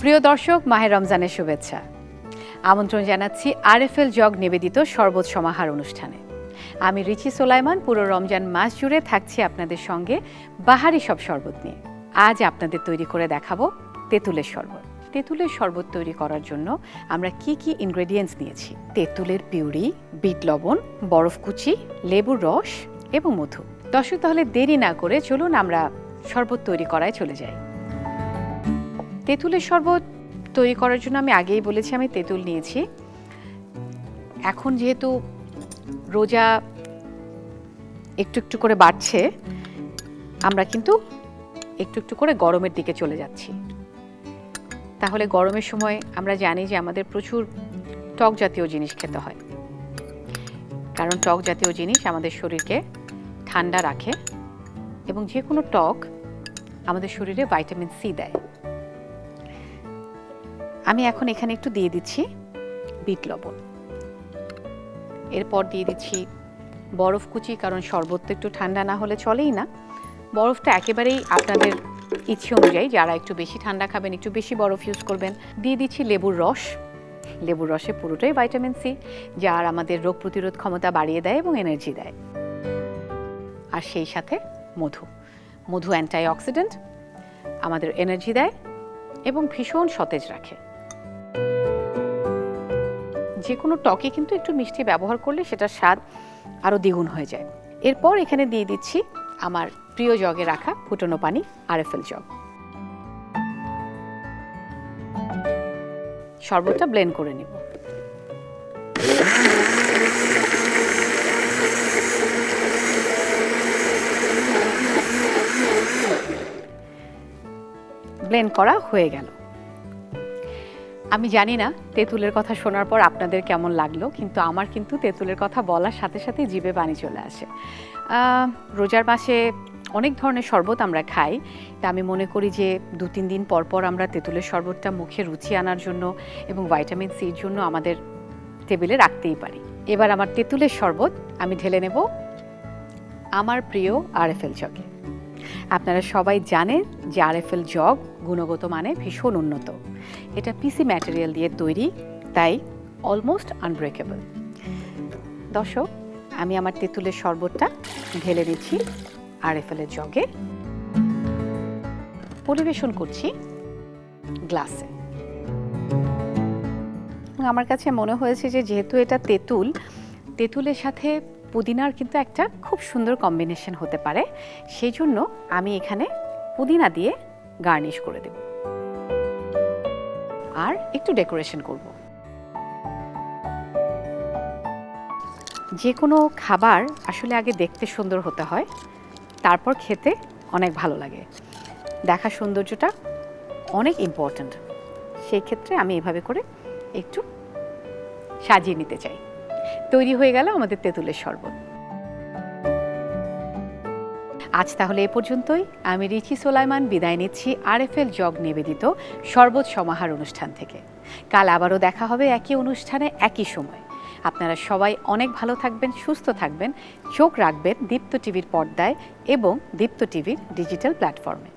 প্রিয় দর্শক, মাহে রমজানের শুভেচ্ছা। আমন্ত্রণ জানাচ্ছি আরএফএল জগ নিবেদিত শরবত সমাহার অনুষ্ঠানে। আমি রিচি সোলাইমান পুরো রমজান মাস জুড়ে থাকছি আপনাদের সঙ্গে বাহারি সব শরবত নিয়ে। আজ আপনাদের তৈরি করে দেখাবো তেঁতুলের শরবত। তেঁতুলের শরবত তৈরি করার জন্য আমরা কি কি ইনগ্রেডিয়েন্টস নিয়েছি: তেঁতুলের পিউরি, বিট লবণ, বরফ কুচি, লেবুর রস এবং মধু। দর্শক, তাহলে দেরি না করে চলুন আমরা শরবত তৈরি করায় চলে যাই। তেঁতুলের শরবত তৈরি করার জন্য আমি আগেই বলেছি আমি তেঁতুল নিয়েছি। এখন যেহেতু রোজা একটু একটু করে বাড়ছে, আমরা কিন্তু একটু একটু করে গরমের দিকে চলে যাচ্ছি। তাহলে গরমের সময় আমরা জানি যে আমাদের প্রচুর টক জাতীয় জিনিস খেতে হয়, কারণ টক জাতীয় জিনিস আমাদের শরীরকে ঠান্ডা রাখে এবং যে কোনো টক আমাদের শরীরে ভাইটামিন সি দেয়। আমি এখন এখানে একটু দিয়ে দিচ্ছি বিট লবণ, এরপর দিয়ে দিচ্ছি বরফ কুচি, কারণ শরবত একটু ঠান্ডা না হলে চলেই না। বরফটা একেবারেই আপনাদের ইচ্ছে অনুযায়ী, যারা একটু বেশি ঠান্ডা খাবেন একটু বেশি বরফ ইউজ করবেন। দিয়ে দিচ্ছি লেবুর রস। লেবুর রসে পুরোটাই ভাইটামিন সি, যার আমাদের রোগ প্রতিরোধ ক্ষমতা বাড়িয়ে দেয় এবং এনার্জি দেয়। আর সেই সাথে মধু। মধু অ্যান্টি অক্সিডেন্ট, আমাদের এনার্জি দেয় এবং ভীষণ সতেজ রাখে। যে কোনো টকে কিন্তু একটু মিষ্টি ব্যবহার করলে সেটার স্বাদ আরও দ্বিগুণ হয়ে যায়। এরপর এখানে দিয়ে দিচ্ছি আমার প্রিয় জগে রাখা ফুটানো পানি, আরএফএল জগ। শরবতটা ব্লেন্ড করে নিব। ব্লেন্ড করা হয়ে গেল। আমি জানি না তেঁতুলের কথা শোনার পর আপনাদের কেমন লাগলো, কিন্তু আমার কিন্তু তেঁতুলের কথা বলার সাথে সাথে জিভে পানি চলে আসে। রোজার মাসে অনেক ধরনের শরবত আমরা খাই, তা আমি মনে করি যে 2-3 দিন পর পর আমরা তেঁতুলের শরবতটা মুখে রুচি আনার জন্য এবং ভাইটামিন সির জন্য আমাদের টেবিলে রাখতেই পারি। এবার আমার তেঁতুলের শরবত আমি ঢেলে নেব আমার প্রিয় আরএফএল জগে। আপনারা সবাই জানেন যে আরএফএল জগ গুণগত মানে ভীষণ উন্নত। এটা পিসি ম্যাটেরিয়াল দিয়ে তৈরি, তাই অলমোস্ট আনব্রেকেবল। দর্শক, আমি আমার তেঁতুলের শরবতটা ঢেলে দিচ্ছি আরএফএল এর জগে, পরিবেশন করছি গ্লাসে। আমার কাছে মনে হয়েছে যে যেহেতু এটা তেঁতুলের সাথে পুদিনার কিন্তু একটা খুব সুন্দর কম্বিনেশন হতে পারে, সেই জন্য আমি এখানে পুদিনা দিয়ে গার্নিশ করে দেব আর একটু ডেকোরেশন করব। যে কোনো খাবার আসলে আগে দেখতে সুন্দর হতে হয়, তারপর খেতে অনেক ভালো লাগে। দেখা সৌন্দর্যটা অনেক ইম্পর্ট্যান্ট। সেই ক্ষেত্রে আমি এভাবে করে একটু সাজিয়ে নিতে চাই। তৈরি হয়ে গেল আমাদের তেঁতুলের শরবত। আজ তাহলে এ পর্যন্তই। আমি রিচি সোলাইমান বিদায় নিচ্ছি আরএফএল জগ নিবেদিত শরবত সমাহার অনুষ্ঠান থেকে। কাল আবারও দেখা হবে একই অনুষ্ঠানে একই সময়। আপনারা সবাই অনেক ভালো থাকবেন, সুস্থ থাকবেন, চোখ রাখবেন দীপ্ত টিভির পর্দায় এবং দীপ্ত টিভির ডিজিটাল প্ল্যাটফর্মে।